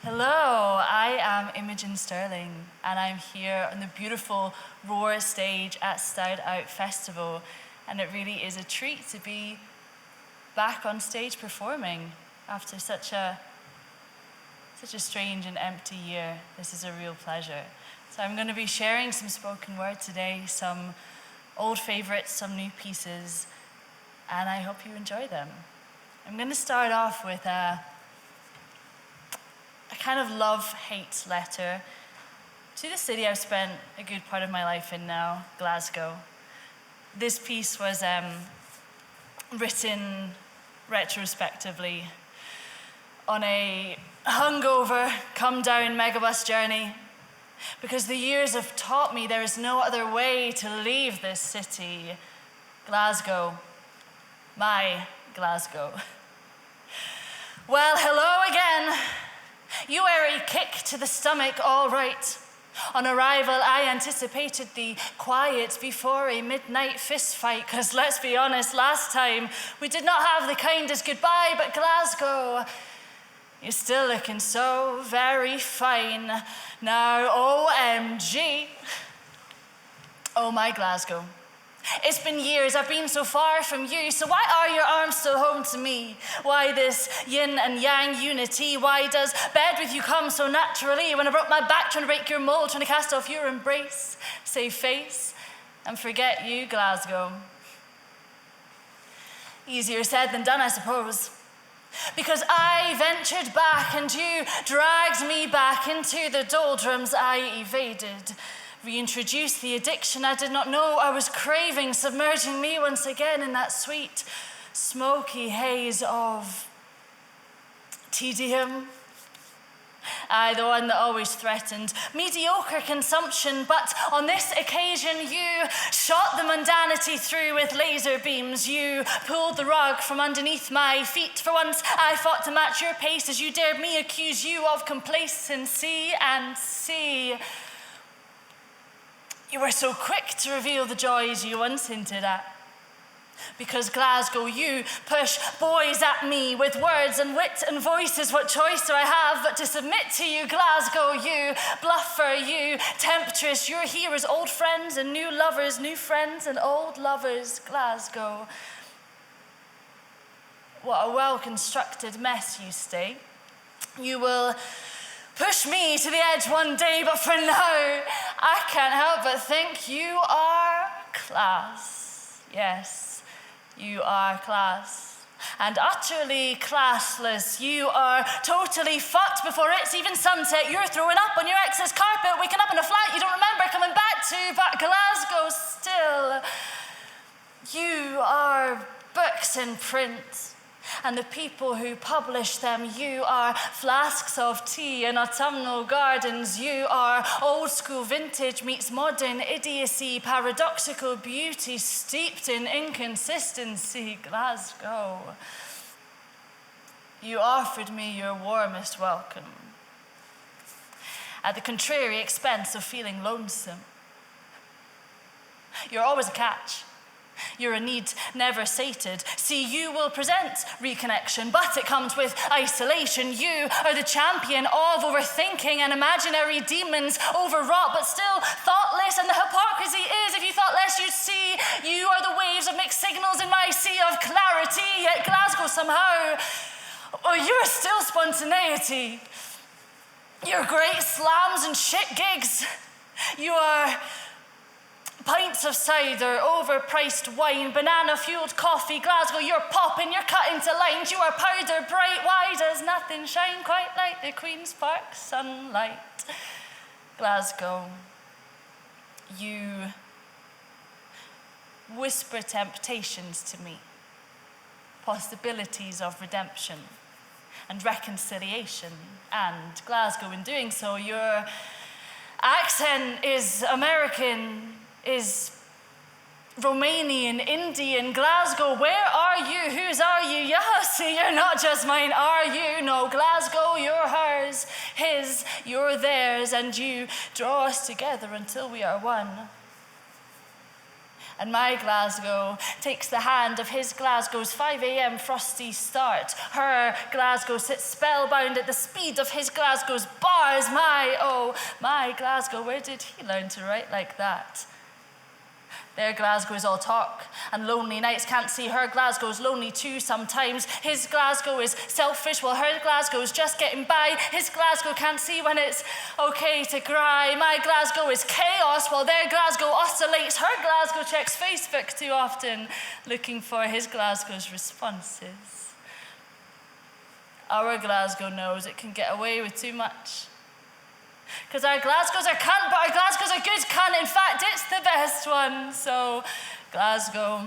Hello, I am Imogen Stirling, and I'm here on the beautiful Roar stage at Stout Out Festival, and it really is a treat to be back on stage performing after such a strange and empty year. This is a real pleasure. So I'm going to be sharing some spoken word today, some old favorites, some new pieces, and I hope you enjoy them. I'm going to start off with a kind of love-hate letter to the city I've spent a good part of my life in now, Glasgow. This piece was written retrospectively on a hungover, come-down megabus journey, because the years have taught me there is no other way to leave this city, Glasgow, my Glasgow. Well, hello again. You were a kick to the stomach, all right. On arrival, I anticipated the quiet before a midnight fist fight, because let's be honest, last time we did not have the kindest goodbye, but Glasgow, you're still looking so very fine. Now, OMG. Oh, my Glasgow. It's been years, I've been so far from you, so why are your arms still home to me? Why this yin and yang unity? Why does bed with you come so naturally when I broke my back trying to break your mold, trying to cast off your embrace, save face, and forget you, Glasgow? Easier said than done, I suppose. Because I ventured back and you dragged me back into the doldrums I evaded. Reintroduced the addiction I did not know I was craving, submerging me once again in that sweet, smoky haze of tedium. I, the one that always threatened mediocre consumption, but on this occasion you shot the mundanity through with laser beams. You pulled the rug from underneath my feet. For once I fought to match your pace as you dared me accuse you of complacency and see. You were so quick to reveal the joys you once hinted at. Because Glasgow, you push boys at me with words and wit and voices. What choice do I have but to submit to you, Glasgow? You bluffer, you temptress, your heroes, old friends and new lovers, new friends and old lovers, Glasgow. What a well-constructed mess you stay. You will push me to the edge one day, but for now, I can't help but think you are class. Yes, you are class. And utterly classless. You are totally fucked before it's even sunset. You're throwing up on your ex's carpet, waking up in a flight you don't remember coming back to, but Glasgow still. You are books in print. And the people who publish them, you are flasks of tea in autumnal gardens. You are old school vintage meets modern idiocy, paradoxical beauty steeped in inconsistency, Glasgow. You offered me your warmest welcome at the contrary expense of feeling lonesome. You're always a catch. You're a need never sated. See, you will present reconnection, but it comes with isolation. You are the champion of overthinking and imaginary demons, overwrought but still thoughtless. And the hypocrisy is, if you thought less, you'd see you are the waves of mixed signals in my sea of clarity. Yet Glasgow somehow, you're still spontaneity. Your great slams and shit gigs. You are pints of cider, overpriced wine, banana-fueled coffee. Glasgow, you're popping, you're cut into lines. You are powder bright. Why does nothing shine quite like the Queen's Park sunlight? Glasgow, you whisper temptations to me, possibilities of redemption and reconciliation. And Glasgow, in doing so, your accent is American, is Romanian, Indian. Glasgow, where are you? Whose are you? Yeah, see, you're not just mine, are you? No, Glasgow, you're hers, his, you're theirs, and you draw us together until we are one. And my Glasgow takes the hand of his Glasgow's 5 a.m. frosty start. Her Glasgow sits spellbound at the speed of his Glasgow's bars. My Glasgow, where did he learn to write like that? Their Glasgow is all talk, and lonely nights can't see. Her Glasgow's lonely too sometimes. His Glasgow is selfish, while her Glasgow's just getting by. His Glasgow can't see when it's okay to cry. My Glasgow is chaos, while their Glasgow oscillates. Her Glasgow checks Facebook too often, looking for his Glasgow's responses. Our Glasgow knows it can get away with too much. Because our Glasgows are cunt, but our Glasgows are good cunt. In fact, it's the best one. So, Glasgow,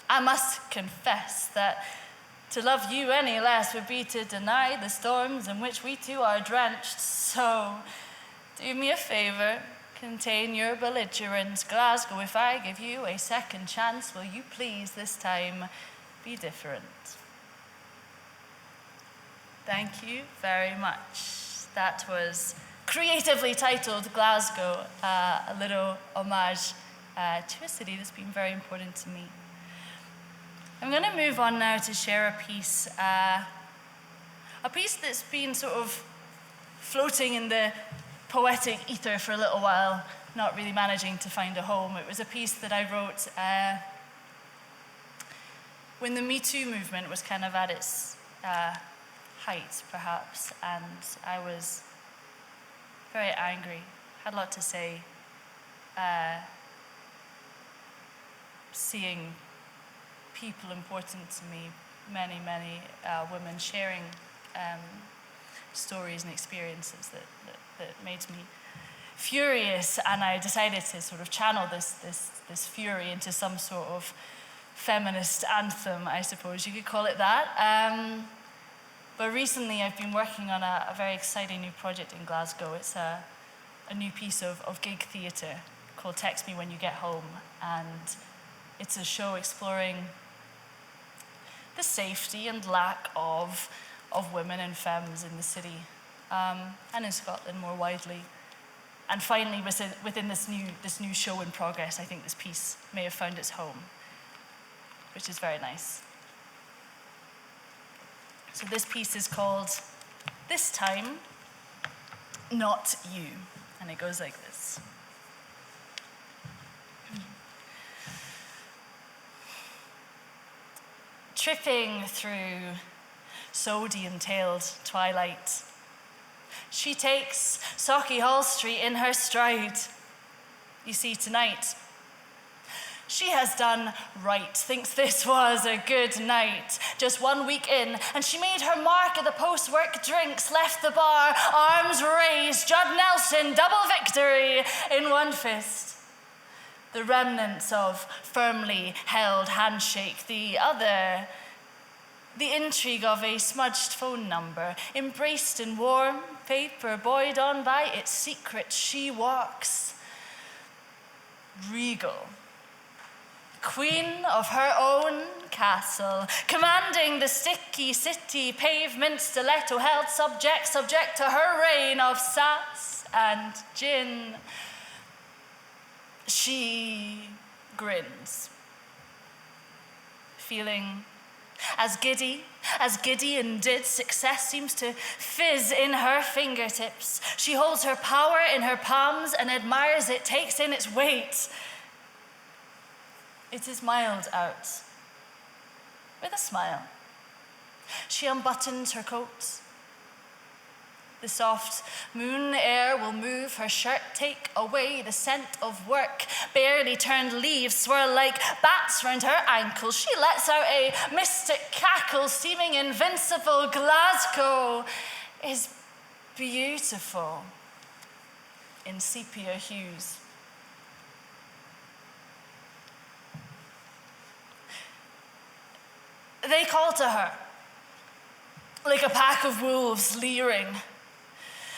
I must confess that to love you any less would be to deny the storms in which we two are drenched. So, do me a favor, contain your belligerence. Glasgow, if I give you a second chance, will you please this time be different? Thank you very much. That was creatively titled Glasgow, a little homage to a city that's been very important to me. I'm going to move on now to share a piece that's been sort of floating in the poetic ether for a little while, not really managing to find a home. It was a piece that I wrote when the Me Too movement was kind of at its height, perhaps, and I was very angry, had a lot to say, seeing people important to me, many women sharing stories and experiences that made me furious, and I decided to sort of channel this fury into some sort of feminist anthem, I suppose you could call it that. But recently I've been working on a very exciting new project in Glasgow. It's a new piece of gig theatre called Text Me When You Get Home. And it's a show exploring the safety and lack of women and femmes in the city, and in Scotland more widely. And finally, within this new show in progress, I think this piece may have found its home, which is very nice. So this piece is called This Time, Not You, and it goes like this. Tripping through sodium-tailed twilight, she takes Sauchiehall Street in her stride. You see, tonight, she has done right, thinks this was a good night. Just 1 week in, and she made her mark at the post-work drinks, left the bar, arms raised, Judd Nelson, double victory in one fist. The remnants of firmly held handshake, the other, the intrigue of a smudged phone number, embraced in warm paper, buoyed on by its secret, she walks regal. Queen of her own castle, commanding the sticky city pavement, stiletto held subject to her reign of sass and gin. She grins, feeling as giddy and did. Success seems to fizz in her fingertips. She holds her power in her palms and admires it, takes in its weight. It is mild out. With a smile, she unbuttons her coat. The soft moon air will move her shirt, take away the scent of work. Barely turned leaves swirl like bats round her ankles. She lets out a mystic cackle, seeming invincible. Glasgow is beautiful in sepia hues. They call to her, like a pack of wolves leering.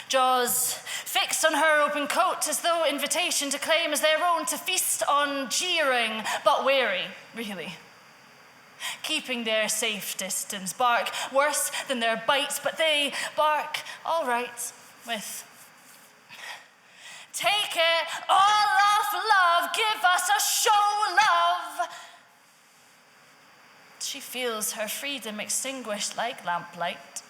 Jaws fixed on her open coat as though invitation to claim as their own, to feast on jeering, but wary, really. Keeping their safe distance, bark worse than their bites, but they bark all right with Take it all off, love, give us a show, love. She feels her freedom extinguished like lamplight,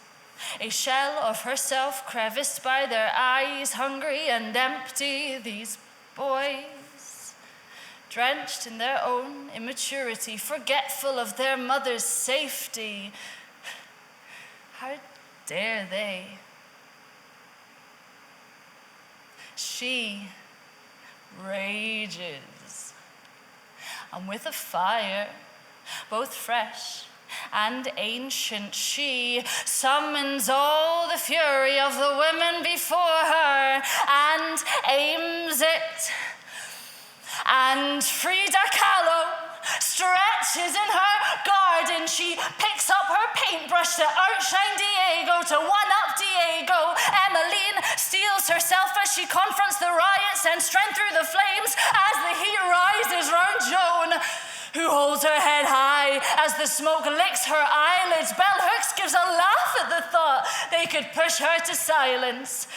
a shell of herself creviced by their eyes, hungry and empty, these boys, drenched in their own immaturity, forgetful of their mother's safety. How dare they? She rages, and with a fire, both fresh and ancient, she summons all the fury of the women before her and aims it. And Frida Kahlo stretches in her garden. She picks up her paintbrush to outshine Diego, to one-up Diego. Emmeline steels herself as she confronts the riots and strength through the flames as the heat rises round Joan, who holds her head high as the smoke licks her eyelids. Bell Hooks gives a laugh at the thought they could push her to silence.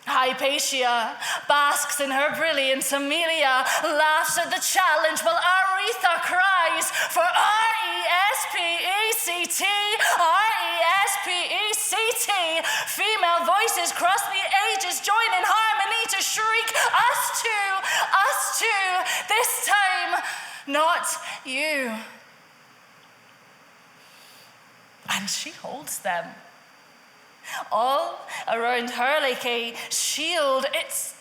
Hypatia basks in her brilliance. Amelia laughs at the challenge, while Aretha cries for R-E-S-P-E-C-T, R-E-S-P-E-C-T. Female voices cross the ages, join in harmony to shriek, us too, this time, not you. And she holds them, all around her like a shield. It's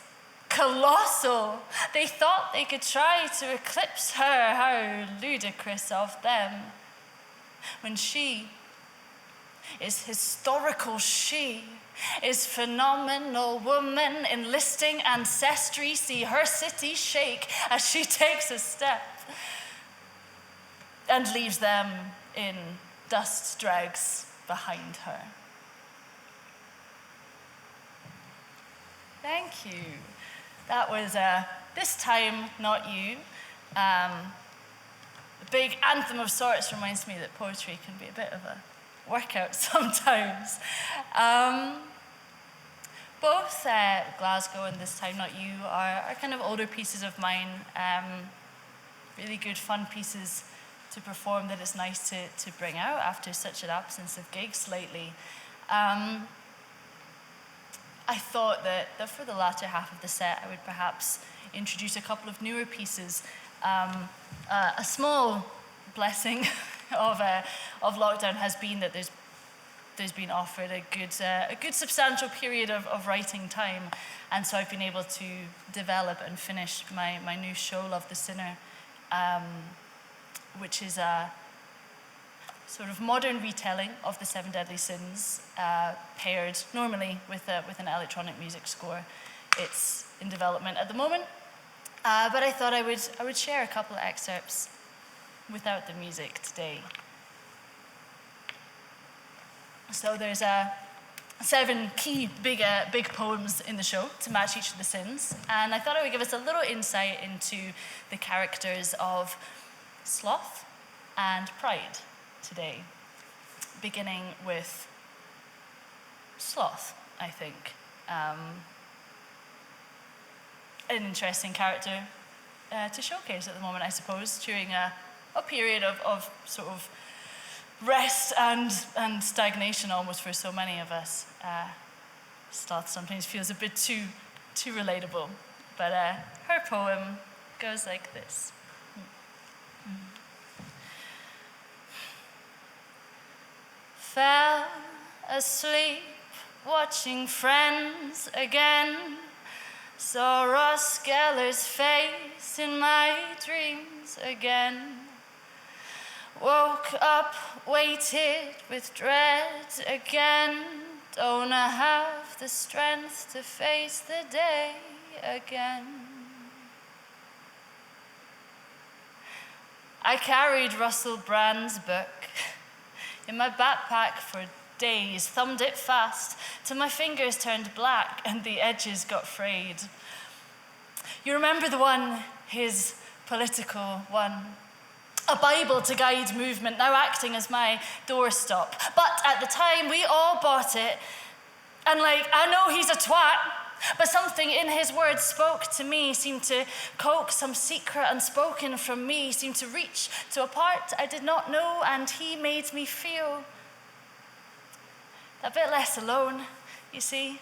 colossal. They thought they could try to eclipse her. How ludicrous of them. When she is historical, she is phenomenal woman, enlisting ancestry. See her city shake as she takes a step and leaves them in dust dregs behind her. Thank you. That was This Time, Not You. A big anthem of sorts. Reminds me that poetry can be a bit of a workout sometimes. Both Glasgow and This Time, Not You are kind of older pieces of mine. Really good, fun pieces to perform that it's nice to bring out after such an absence of gigs lately. I thought that for the latter half of the set, I would perhaps introduce a couple of newer pieces. A small blessing of lockdown has been that there's been offered a good substantial period of writing time, and so I've been able to develop and finish my new show, Love the Sinner, which is a sort of modern retelling of the Seven Deadly Sins, paired normally with an electronic music score. It's in development at the moment, but I thought I would share a couple of excerpts without the music today. So there's 7 key big poems in the show to match each of the sins, and I thought I would give us a little insight into the characters of sloth and pride today, beginning with sloth, I think. An interesting character to showcase at the moment, I suppose, during a period of sort of rest and stagnation almost for so many of us. Sloth sometimes feels a bit too relatable, but her poem goes like this. Fell asleep watching Friends again. Saw Ross Geller's face in my dreams again. Woke up, waited with dread again. Don't have the strength to face the day again. I carried Russell Brand's book in my backpack for days, thumbed it fast till my fingers turned black and the edges got frayed. You remember the one, his political one? A Bible to guide movement, now acting as my doorstop. But at the time, we all bought it, and I know he's a twat, But something in his words spoke to me, seemed to coax some secret unspoken from me, seemed to reach to a part I did not know, and he made me feel a bit less alone, you see.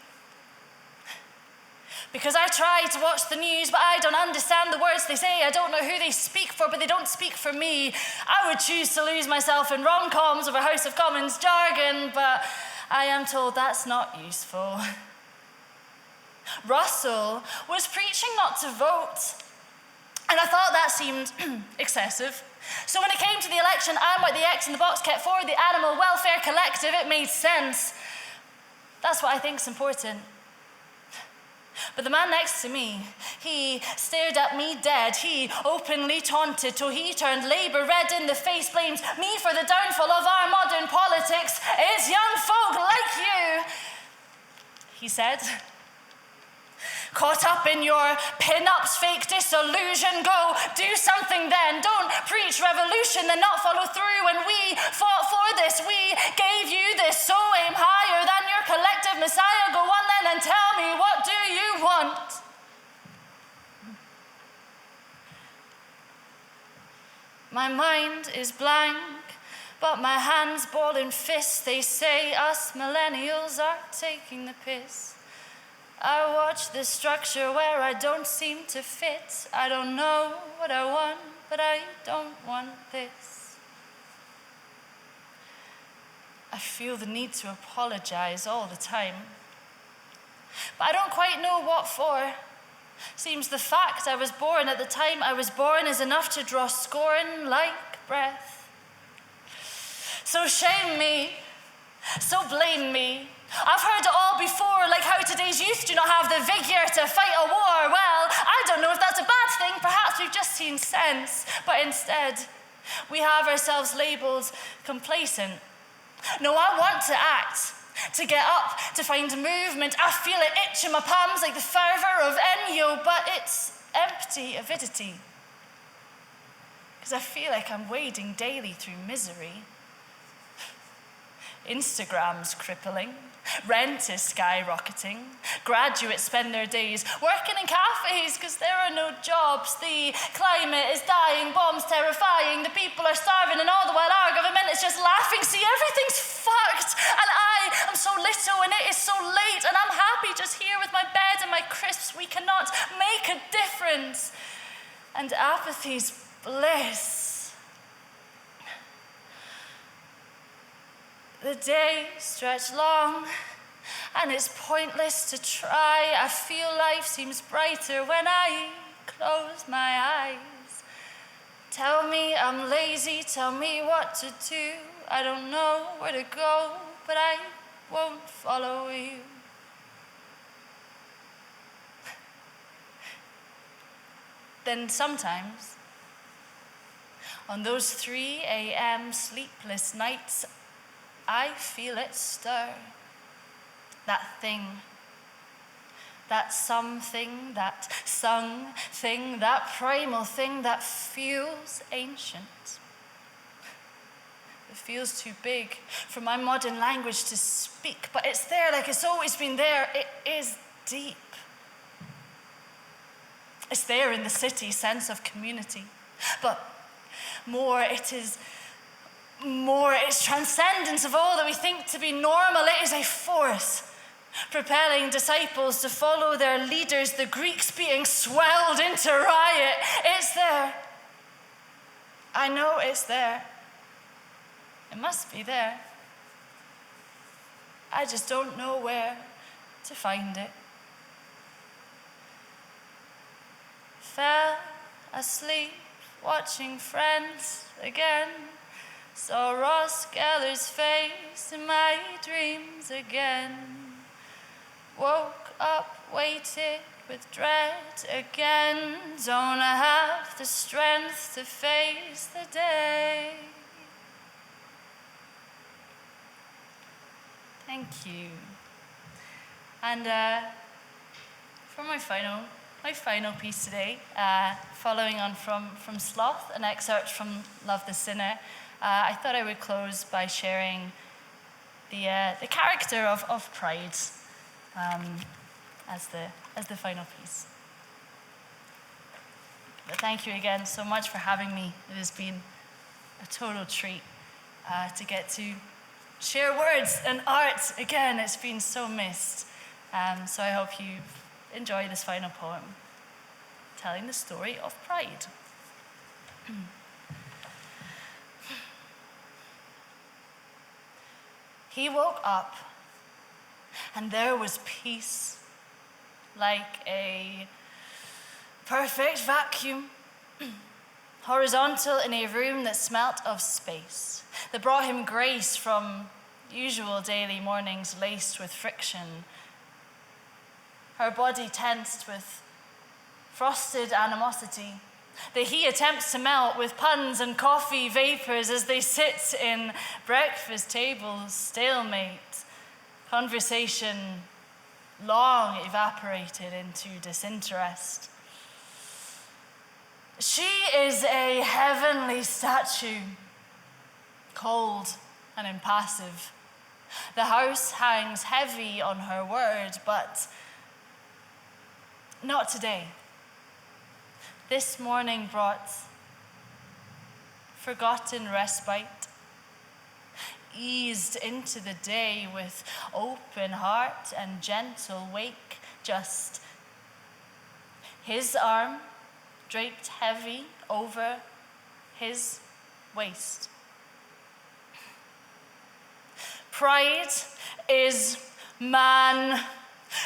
Because I try to watch the news, but I don't understand the words they say. I don't know who they speak for, but they don't speak for me. I would choose to lose myself in rom-coms over House of Commons jargon, but I am told that's not useful. Russell was preaching not to vote, and I thought that seemed excessive. So when it came to the election, I marked the X in the box kept for the Animal Welfare Collective. It made sense. That's what I think's important. But the man next to me, he stared at me dead. He openly taunted till he turned Labour red in the face, blamed me for the downfall of our modern politics. It's young folk like you, he said. Caught up in your pin-ups, fake disillusion, go do something then. Don't preach revolution, then not follow through. When we fought for this, we gave you this, so aim higher than your collective messiah. Go on then and tell me, what do you want? My mind is blank, but my hands ball in fists. They say us millennials are taking the piss. I watch this structure where I don't seem to fit. I don't know what I want, but I don't want this. I feel the need to apologize all the time, but I don't quite know what for. Seems the fact I was born at the time I was born is enough to draw scorn like breath. So shame me, so blame me. I've heard it all before, like how today's youth do not have the vigour to fight a war. Well, I don't know if that's a bad thing. Perhaps we've just seen sense. But instead, we have ourselves labelled complacent. No, I want to act, to get up, to find movement. I feel it itch in my palms like the fervour of Ennio, but it's empty avidity. Because I feel like I'm wading daily through misery. Instagram's crippling. Rent is skyrocketing. Graduates spend their days working in cafes because there are no jobs. The climate is dying, bombs terrifying. The people are starving, and all the while our government is just laughing. See, everything's fucked, and I am so little, and it is so late, and I'm happy just here with my bed and my crisps. We cannot make a difference, and apathy's bliss. The days stretch long, and it's pointless to try. I feel life seems brighter when I close my eyes. Tell me I'm lazy, tell me what to do. I don't know where to go, but I won't follow you. Then sometimes, on those 3 a.m. sleepless nights, I feel it stir. That thing, that something, that sung thing, that primal thing that feels ancient. It feels too big for my modern language to speak, but it's there like it's always been there. It is deep. It's there in the city sense of community, but it's transcendence of all that we think to be normal. It is a force propelling disciples to follow their leaders, the Greeks being swelled into riot. It's there. I know it's there. It must be there. I just don't know where to find it. Fell asleep watching Friends again. Saw Ross Geller's face in my dreams again. Woke up, waited with dread again. Don't have the strength to face the day. Thank you. And for my final piece today, following on from Sloth, an excerpt from Love the Sinner, I thought I would close by sharing the character of pride. as the final piece. But thank you again so much for having me. It has been a total treat to get to share words and art again. It's been so missed. So I hope you enjoy this final poem, telling the story of pride. He woke up, and there was peace, like a perfect vacuum, horizontal in a room that smelt of space, that brought him grace from usual daily mornings laced with friction. Her body tensed with frosted animosity that he attempts to melt with puns and coffee vapors as they sit in breakfast tables, stalemate, conversation long evaporated into disinterest. She is a heavenly statue, cold and impassive. The house hangs heavy on her word, but not today. This morning brought forgotten respite, eased into the day with open heart and gentle wake, just his arm draped heavy over his waist. Pride is man.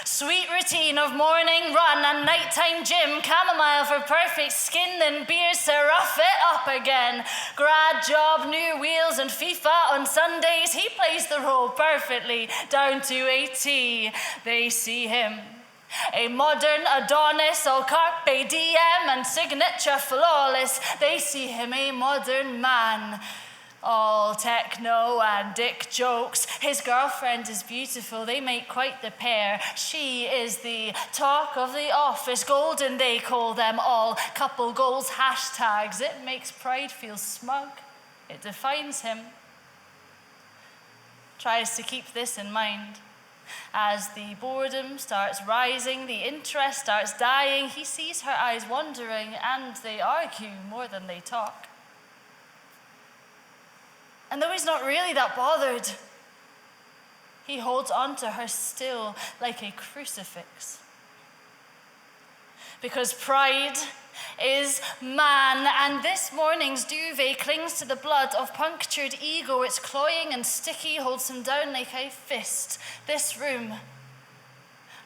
Sweet routine of morning run and nighttime gym, chamomile for perfect skin, then beers to rough it up again. Grad job, new wheels and FIFA on Sundays. He plays the role perfectly, down to a T. They see him, a modern Adonis, all carpe diem and signature flawless. They see him, a modern man, all techno and dick jokes. His girlfriend is beautiful, they make quite the pair. She is the talk of the office, golden they call them all. Couple goals, hashtags, it makes pride feel smug. It defines him. Tries to keep this in mind. As the boredom starts rising, the interest starts dying, he sees her eyes wandering and they argue more than they talk. And though he's not really that bothered, he holds on to her still like a crucifix. Because pride is man, and this morning's duvet clings to the blood of punctured ego. It's cloying and sticky, holds him down like a fist. This room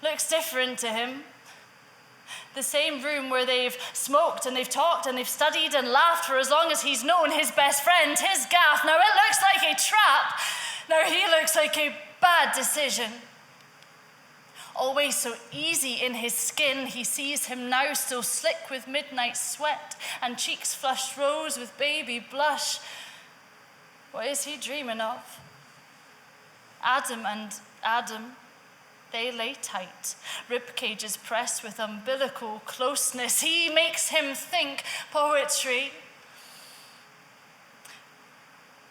looks different to him. The same room where they've smoked and they've talked and they've studied and laughed for as long as he's known his best friend, his gaff. Now it looks like a trap. Now he looks like a bad decision. Always so easy in his skin, he sees him now still slick with midnight sweat and cheeks flushed rose with baby blush. What is he dreaming of? Adam and Adam, they lay tight, rib cages pressed with umbilical closeness. He makes him think poetry.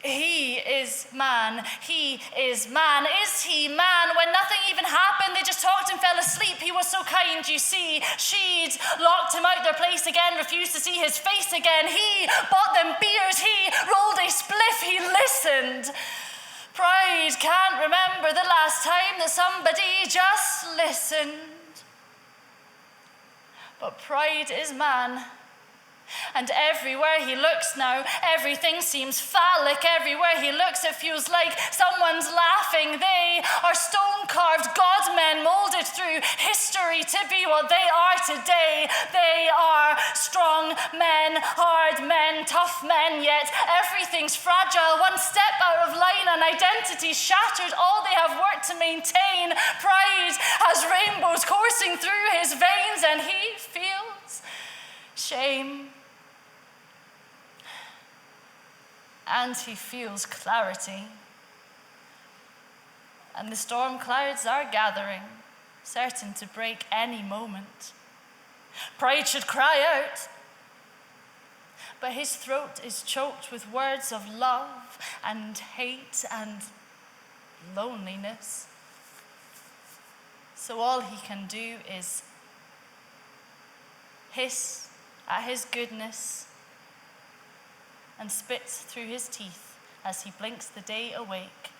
He is man. He is man. Is he man? When nothing even happened, they just talked and fell asleep. He was so kind, you see. She'd locked him out their place again, refused to see his face again. He bought them beers. He rolled a spliff. He listened. Pride can't remember the last time that somebody just listened. But pride is man. And everywhere he looks now, everything seems phallic. Everywhere he looks, it feels like someone's laughing. They are stone-carved God-men molded through history to be what they are today. They are strong men, hard men, tough men, yet everything's fragile. One step out of line and identity shattered, all they have worked to maintain. Pride has rainbows coursing through his veins, and he feels shame. And he feels clarity. And the storm clouds are gathering, certain to break any moment. Pride should cry out, but his throat is choked with words of love and hate and loneliness. So all he can do is hiss at his goodness and spits through his teeth as he blinks the day awake,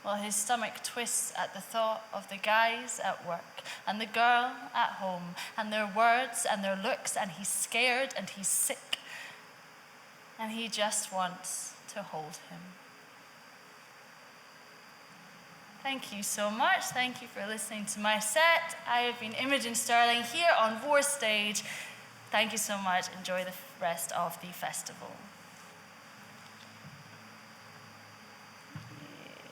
while his stomach twists at the thought of the guys at work and the girl at home and their words and their looks, and he's scared and he's sick and he just wants to hold him. Thank you so much. Thank you for listening to my set. I have been Imogen Stirling here on War Stage. Thank you so much. Enjoy the rest of the festival.